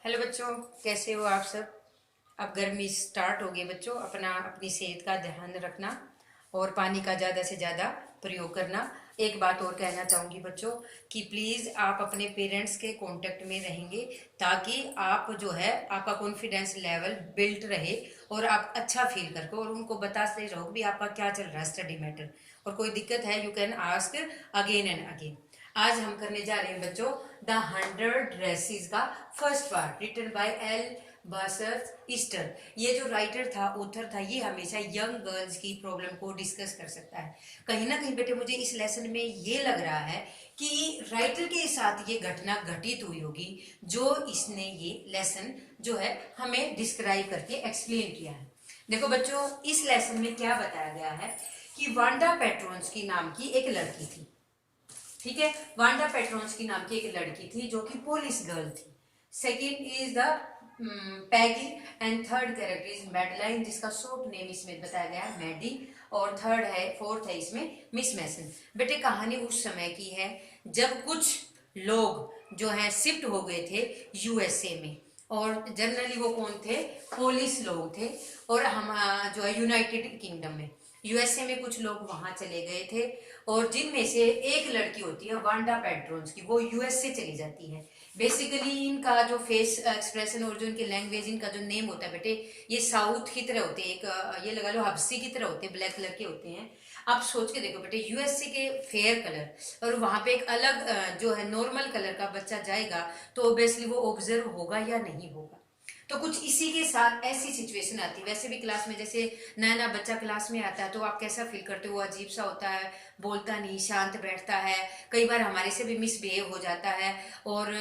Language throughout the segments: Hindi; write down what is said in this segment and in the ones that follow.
हेलो बच्चों, कैसे हो आप सब। अब गर्मी स्टार्ट हो गई बच्चों, अपनी सेहत का ध्यान रखना और पानी का ज़्यादा से ज़्यादा प्रयोग करना। एक बात और कहना चाहूँगी बच्चों कि प्लीज़ आप अपने पेरेंट्स के कांटेक्ट में रहेंगे ताकि आप जो है आपका कॉन्फिडेंस लेवल बिल्ट रहे और आप अच्छा फील करके और उनको बताते रहो भी आपका क्या चल रहा है स्टडी मैटर। और कोई दिक्कत है you can ask again and again. आज हम करने जा रहे हैं बच्चों द 100 ड्रेसेस का फर्स्ट पार्ट रिटन बाय एल बासर ईस्टर। ये जो राइटर था, ऑथर था, ये हमेशा यंग गर्ल्स की प्रॉब्लम को डिस्कस कर सकता है। कहीं ना कहीं बेटे मुझे इस लेसन में ये लग रहा है कि राइटर के साथ ये घटना घटित हुई होगी जो इसने ये लेसन जो है हमें डिस्क्राइब करके एक्सप्लेन किया है। देखो बच्चों, इस लेसन में क्या बताया गया है कि वांडा पेट्रोन्स की नाम की एक लड़की थी। ठीक है, वांडा पेट्रोन्स की नाम की एक लड़की थी जो कि पुलिस गर्ल थी। Second is the Peggy and third character is Madeline, जिसका शॉर्ट नेम इसमें बताया गया है मैडी, और फोर्थ है इसमें मिस मैसन। बेटे कहानी उस समय की है जब कुछ लोग जो है शिफ्ट हो गए थे यूएसए में, और जनरली वो कौन थे, पुलिस लोग थे। और हम जो है यूनाइटेड किंगडम में यूएसए में कुछ लोग वहां चले गए थे, और जिनमें से एक लड़की होती है वांडा पेट्रोन्स की, वो यूएस से चली जाती है। बेसिकली इनका जो फेस एक्सप्रेशन और जो इनकी लैंग्वेज, इनका जो नेम होता है बेटे, ये साउथ की तरह होते हैं, एक ये लगा लो हब्सी की तरह होते हैं, ब्लैक कलर के होते हैं। आप सोच के देखो बेटे, यूएसए के फेयर कलर और वहां पे एक अलग जो है नॉर्मल कलर का बच्चा जाएगा तो ऑब्वियसली वो ऑब्जर्व होगा या नहीं होगा। तो कुछ इसी के साथ ऐसी सिचुएशन आती है। वैसे भी क्लास में जैसे नया नया बच्चा क्लास में आता है तो आप कैसा फील करते हो, वो अजीब सा होता है, बोलता नहीं, शांत बैठता है, कई बार हमारे से भी मिसबिहेव हो जाता है, और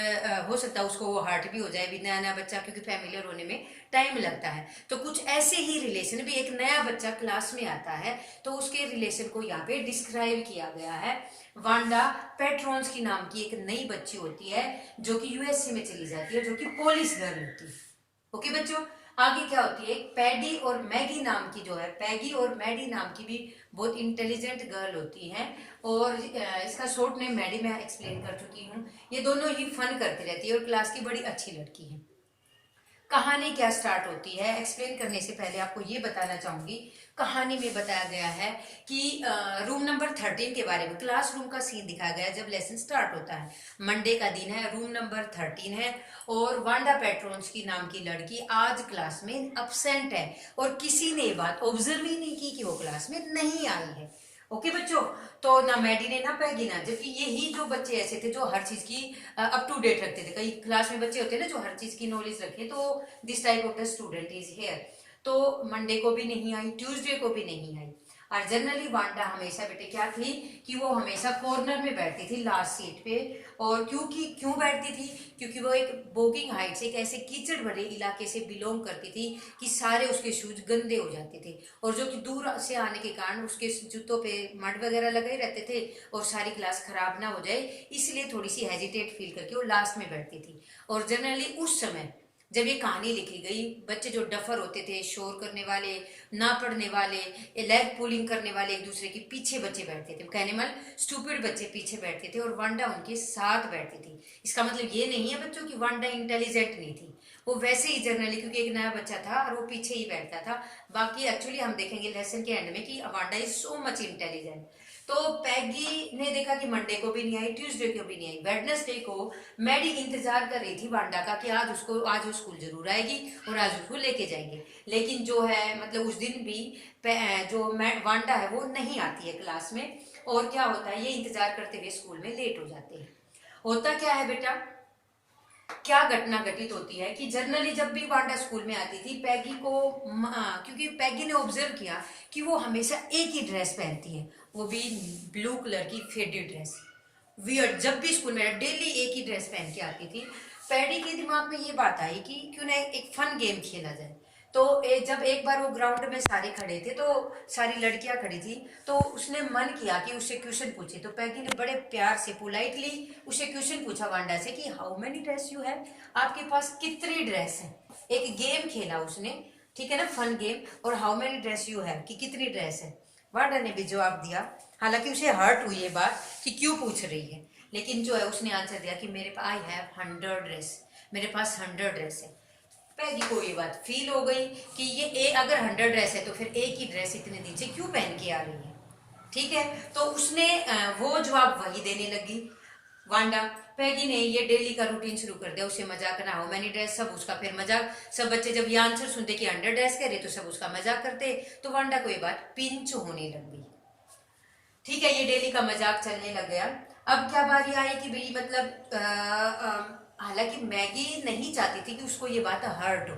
हो सकता है उसको वो हर्ट भी हो जाए भी, नया नया बच्चा क्योंकि फैमिलियर होने में टाइम लगता है। तो कुछ ऐसे ही रिलेशन भी, एक नया बच्चा क्लास में आता है तो उसके रिलेशन को यहाँ पे डिस्क्राइब किया गया है। वांडा पेट्रोन्स की नाम की एक नई बच्ची होती है जो कि यूएसए में चली जाती है, जो कि पुलिस गर्ल होती है। ओके बच्चों, आगे क्या होती है, पैडी और मैगी नाम की जो है, पैगी और मैडी नाम की भी बहुत इंटेलिजेंट गर्ल होती हैं, और इसका शॉर्ट नेम मैडी मैं एक्सप्लेन कर चुकी हूँ। ये दोनों ही फन करती रहती है और क्लास की बड़ी अच्छी लड़की है। कहानी क्या स्टार्ट होती है, एक्सप्लेन करने से पहले आपको ये बताना चाहूंगी, कहानी में बताया गया है कि रूम नंबर 13 के बारे में, क्लासरूम का सीन दिखाया गया है जब लेसन स्टार्ट होता है। मंडे का दिन है, रूम नंबर 13 है, और वांडा पेट्रोन्स की नाम की लड़की आज क्लास में अपसेंट है, और किसी ने बात ऑब्जर्व ही नहीं की कि वो क्लास में नहीं आई है। ओके बच्चों, तो ना मैडी ने ना पैगी ना, जबकि यही जो बच्चे ऐसे थे जो हर चीज की अप टू डेट रखते थे। कई क्लास में बच्चे होते हैं ना जो हर चीज की नॉलेज रखे, तो this type of the student is here. तो मंडे को भी नहीं आई, ट्यूसडे को भी नहीं आई। और जनरली वांडा हमेशा बेटे क्या थी कि वो हमेशा कॉर्नर में बैठती थी, लास्ट सीट पे। और क्यों बैठती थी, क्योंकि वो एक बोगिंग हाइट से, एक ऐसे कीचड़ भरे इलाके से बिलोंग करती थी कि सारे उसके शूज गंदे हो जाते थे, और जो कि दूर से आने के कारण उसके जूतों पे मड वगैरह लगे रहते थे, और सारी क्लास खराब ना हो जाए इसलिए थोड़ी सी हेजिटेट फील करके वो लास्ट में बैठती थी। और जनरली उस समय जब ये कहानी लिखी गई, बच्चे जो डफर होते थे, शोर करने वाले, ना पढ़ने वाले, लेग पुलिंग करने वाले, एक दूसरे के पीछे बच्चे बैठते थे, कहने मतलब स्टूपिड बच्चे पीछे बैठते थे, और वांडा उनके साथ बैठती थी। इसका मतलब ये नहीं है बच्चों कि वांडा इंटेलिजेंट नहीं थी, वो वैसे ही जनरली क्योंकि एक नया बच्चा था और वो पीछे ही बैठता था। बाकी एक्चुअली हम देखेंगे लेसन के एंड में कि Wanda is so much intelligent. तो पैगी ने देखा कि मंडे को भी नहीं आई, ट्यूसडे को भी नहीं आई, वेडनेसडे को मैडी इंतजार कर रही थी वांडा का कि आज वो स्कूल जरूर आएगी और आज उसको लेके जाएंगे। लेकिन जो है मतलब उस दिन भी जो वांडा है वो नहीं आती है क्लास में, और क्या होता है, ये इंतजार करते हुए स्कूल में लेट हो जाते हैं। होता क्या है बेटा, क्या घटना घटित होती है कि जनरली जब भी वांडा स्कूल में आती थी पैगी को क्योंकि पैगी ने ऑब्जर्व किया कि वो हमेशा एक ही ड्रेस पहनती है, वो भी ब्लू कलर की फेडेड ड्रेस। वियर्ड, जब भी स्कूल में डेली एक ही ड्रेस पहन के आती थी। पैडी के दिमाग में ये बात आई कि क्यों ना एक फन गेम खेला जाए। तो जब एक बार वो ग्राउंड में सारे खड़े थे तो सारी लड़कियां खड़ी थी, तो उसने मन किया कि उससे क्वेश्चन पूछे। तो पैगी ने बड़े प्यार से पोलाइटली उसे क्वेश्चन पूछा वांडा से कि how many dress you have, आपके पास कितनी ड्रेस है। एक गेम खेला उसने, ठीक है ना, फन गेम। और how many dress you have कि कितनी ड्रेस है। वांडा ने भी जवाब दिया, हालांकि उसे हर्ट हुई ये बात कि क्यों पूछ रही है, लेकिन जो है उसने आंसर दिया कि मेरे पास आई हैव 100 ड्रेस, मेरे पास 100 ड्रेस है। पैगी को ये बात फील हो गई कि ये अगर 100 ड्रेस है तो फिर एक ही ड्रेस इतने दिन से क्यों पहन के आ रही है। ठीक है, तो उसने वो जवाब वही देने लगी वांडा। पैगी ने ये डेली का रूटीन शुरू कर दिया, उसे मजाक ना हो मैनी ड्रेस, सब उसका फिर मजाक। सब बच्चे जब ये आंसर सुनते कि 100 ड्रेस कह रहे तो सब उसका मजाक करते, तो वांडा को ये बात पिंच होने लग गई। ठीक है, ये डेली का मजाक चलने लग गया। अब क्या बारी आई कि भाई मतलब हालांकि मैगी नहीं चाहती थी कि उसको ये बात हर्ट हो,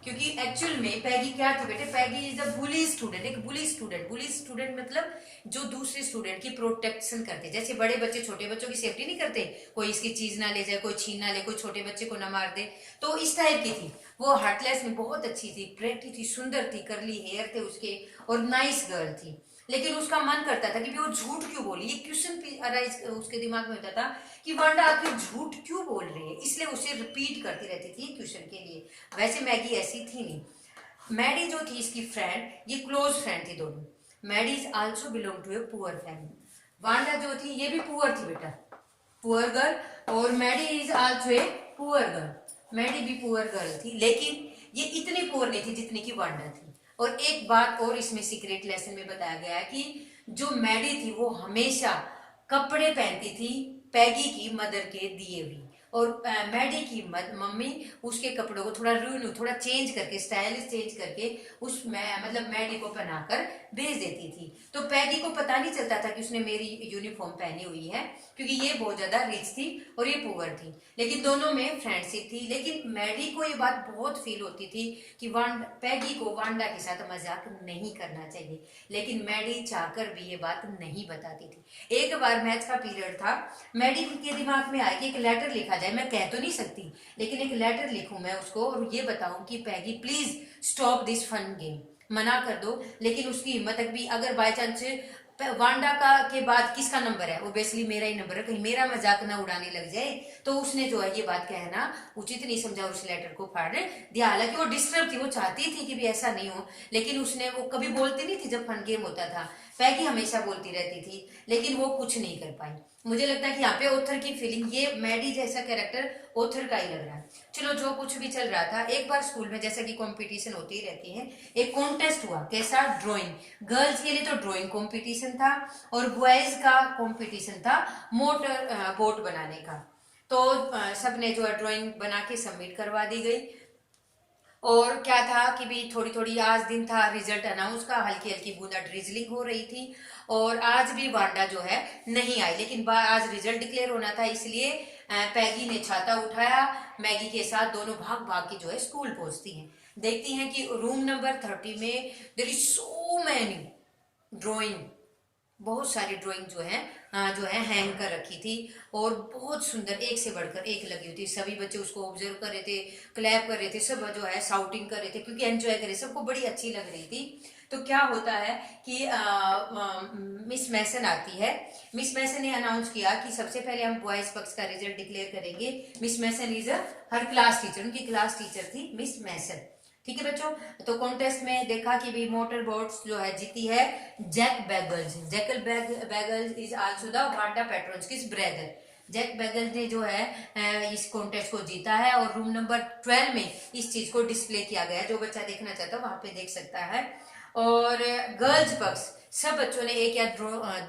क्योंकि एक्चुअल में पैगी क्या थी बेटे, पैगी इज अ बुली स्टूडेंट। एक बुली स्टूडेंट मतलब जो दूसरे स्टूडेंट की प्रोटेक्शन करते, जैसे बड़े बच्चे छोटे बच्चों की सेफ्टी नहीं करते, कोई इसकी चीज ना ले जाए, कोई छीन ना ले, कोई छोटे बच्चे को ना मार दे, तो इस टाइप की थी वो। हार्टलेस में बहुत अच्छी थी, प्रेटी थी, सुंदर थी, करली हेयर थे उसके, और नाइस गर्ल थी। लेकिन उसका मन करता था कि वो झूठ क्यों बोली। ये क्वेश्चन अराइज उसके दिमाग में होता था कि वांडा आखिर झूठ क्यों बोल रही है, इसलिए उसे रिपीट करती रहती थी क्वेश्चन के लिए। वैसे मैगी ऐसी थी नहीं। मैडी जो थी इसकी फ्रेंड, ये क्लोज फ्रेंड थी दोनों। Maddie is also belong to a poor family. Wanda जो थी ये भी पुअर थी बेटा, पुअर गर्ल, और Maddie is also a poor girl. Maddie भी पुअर गर्ल थी, लेकिन ये इतनी पुअर नहीं थी जितनी की वांडा थी। और एक बात और इसमें सीक्रेट लेसन में बताया गया है कि जो मैडी थी वो हमेशा कपड़े पहनती थी पैगी की मदर के दिए हुए, और मैडी की मम्मी उसके कपड़ों को थोड़ा रिन्यू, थोड़ा चेंज करके, स्टाइलिश चेंज करके उस मतलब मैडी को पहनाकर भेज देती थी। तो पैगी को पता नहीं चलता था कि उसने मेरी यूनिफॉर्म पहनी हुई है, क्योंकि ये बहुत ज्यादा रिच थी और ये पुअर थी, लेकिन दोनों में फ्रेंडशिप थी। लेकिन मैडी को ये बात बहुत फील होती थी कि पैगी को वांडा के साथ मजाक नहीं करना चाहिए, लेकिन मैडी चाहकर भी ये बात नहीं बताती थी। एक बार मैथ का पीरियड था, मैडी के दिमाग में आया कि एक लेटर लिखा जाए। मैं कह तो नहीं सकती, लेकिन एक लेटर लिखूं मैं उसको और ये बताऊं कि Peggy please stop this fun game, मना कर दो। लेकिन उसकी हिम्मत तक भी, अगर बाय चांस वांडा का के बाद किसका नंबर है, ओबियसली मेरा ही नंबर है, कहीं मेरा मजाक ना उड़ाने लग जाए, तो उसने जो है ये बात कहना उचित नहीं समझा, उस लेटर को फाड़ दिया। हालांकि वो डिस्टर्ब थी, वो चाहती थी कि भी ऐसा नहीं हो, लेकिन उसने, वो कभी बोलती नहीं थी जब फन गेम होता था, पैगी हमेशा बोलती रहती थी, लेकिन वो कुछ नहीं कर पाई। मुझे लगता है कि यहाँ पे ऑथर की फीलिंग, ये मैडी जैसा कैरेक्टर ऑथर का ही लग रहा है। चलो जो कुछ भी चल रहा था, एक बार स्कूल में जैसा कि कंपटीशन होती रहती है, एक कॉन्टेस्ट हुआ। कैसा? ड्राइंग। गर्ल्स के लिए तो ड्राइंग कंपटीशन था, और बॉयज का कंपटीशन था मोटर बोट बनाने का। तो सबने जो है ड्राइंग बना के सबमिट करवा दी गई। और क्या था कि भी थोड़ी थोड़ी, आज दिन था रिजल्ट अनाउंस का, हल्की हल्की बूंदा ड्रिजलिंग हो रही थी, और आज भी वांडा जो है नहीं आई, लेकिन आज रिजल्ट डिक्लेयर होना था, इसलिए पैगी ने छाता उठाया, मैगी के साथ दोनों भाग भाग के जो है स्कूल पहुंचती हैं। देखती हैं कि रूम नंबर 30 में there is so many drawing, बहुत सारी ड्राइंग जो है हैंग कर रखी थी, और बहुत सुंदर, एक से बढ़कर एक लगी हुई थी। सभी बच्चे उसको ऑब्जर्व कर रहे थे, क्लैप कर रहे थे, सब जो है शाउटिंग कर रहे थे, क्योंकि एंजॉय कर रहे, सबको बड़ी अच्छी लग रही थी। तो क्या होता है कि मिस मैसन आती है। मिस मैसन ने अनाउंस किया कि सबसे पहले हम बॉयज पक्ष का रिजल्ट डिक्लेयर करेंगे। Miss Mason is her class teacher, उनकी क्लास टीचर थी मिस मैसन। ठीक है बच्चों, तो कॉन्टेस्ट में देखा कि भी मोटर बोट्स जो है जीती है Jack Bagels. Jackal Bagels is also the Wanda Petronski's brother. Jack Bagel ने जो है इस कॉन्टेस्ट को जीता है, और रूम नंबर 12 में इस चीज को डिस्प्ले किया गया है। जो बच्चा देखना चाहता है वहां पे देख सकता है। और गर्ल्स पक्ष सब बच्चों ने एक या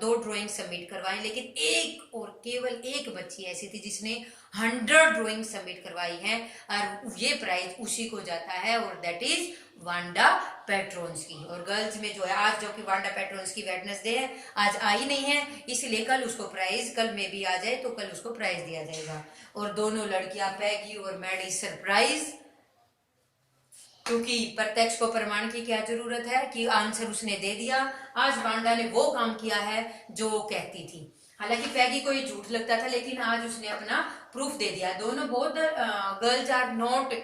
दो ड्राइंग सबमिट करवाई, लेकिन एक और केवल एक बच्ची ऐसी थी जिसने 100 ड्राइंग सबमिट करवाई है, और ये प्राइज उसी को जाता है, और दैट इज वांडा पेट्रोन्स्की। और गर्ल्स में जो है आज, जो कि वांडा पेट्रोन्स्की वेडनेसडे है, आज आई नहीं है, इसलिए कल उसको प्राइज, कल में भी आ जाए तो कल उसको प्राइज दिया जाएगा। और दोनों लड़कियां पैगी और मैडी सरप्राइज, क्योंकि प्रत्यक्ष को प्रमाण की क्या जरूरत है कि आंसर उसने दे दिया। आज वांडा ने वो काम किया है जो वो कहती थी। हालांकि पैगी को ये झूठ लगता था, लेकिन आज उसने अपना प्रूफ दे दिया। दोनों, both girls are not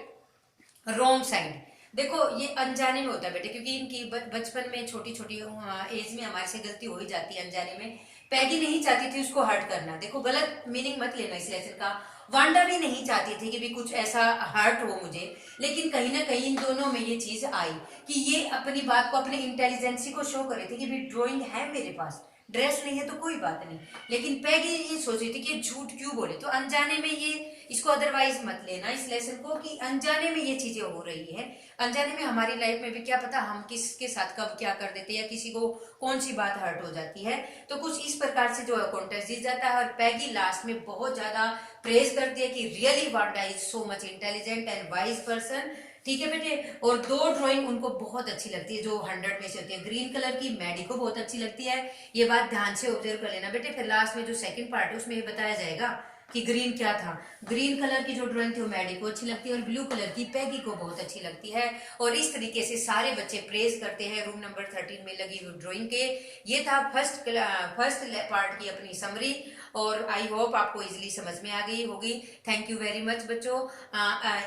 wrong side. देखो ये अनजाने में होता है बेटे, क्योंकि इनकी बचपन में छोटी छोटी एज में हमारे से गलती हो ही जाती है अनजाने में। पैगी नहीं चाहती थी उसको हर्ट करना, देखो गलत मीनिंग मत लेना इस लेसन का। वांडा भी नहीं चाहती थी कि भी कुछ ऐसा हर्ट हो मुझे, लेकिन कहीं ना कहीं इन दोनों में ये चीज आई कि ये अपनी बात को, अपने इंटेलिजेंसी को शो कर रहे थे कि भी ड्राइंग है मेरे पास, ड्रेस नहीं है तो कोई बात नहीं। लेकिन पैगी ये सोच रही थी कि झूठ क्यों बोले, तो अनजाने में ये इसको अदरवाइज मत लेना इस लेसन को कि अनजाने में ये चीजें हो रही है। अनजाने में हमारी लाइफ में भी क्या पता हम किसके साथ कब क्या कर देते हैं या किसी को कौन सी बात हर्ट हो जाती है। तो कुछ इस प्रकार से जो है कॉन्टेक्स्ट जीत जाता है। और पैगी लास्ट में बहुत ज्यादा प्रेज करती है कि really Wanda is so much intelligent and wise person. ठीक है बेटे। और दो ड्राइंग उनको बहुत अच्छी लगती है जो 100 में से होती है। ग्रीन कलर की मैडी को बहुत अच्छी लगती है, ये बात ध्यान से ऑब्जर्व कर लेना बेटे। फिर लास्ट में जो सेकंड पार्ट है उसमें ये बताया जाएगा कि ग्रीन क्या था। ग्रीन कलर की जो ड्राइंग थी वो मैडी को अच्छी लगती है और ब्लू कलर की पैगी को बहुत अच्छी लगती है। और इस तरीके से सारे बच्चे प्रेज करते हैं रूम नंबर 13 में लगी हुई ड्राइंग के। ये था फर्स्ट पार्ट की अपनी समरी। और आई होप आपको इजीली समझ में आ गई होगी। थैंक यू वेरी मच बच्चों,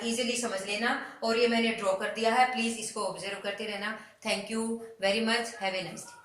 इजीली समझ लेना। और ये मैंने ड्रॉ कर दिया है, प्लीज इसको ऑब्जर्व करते रहना। Thank you very much, have a nice day.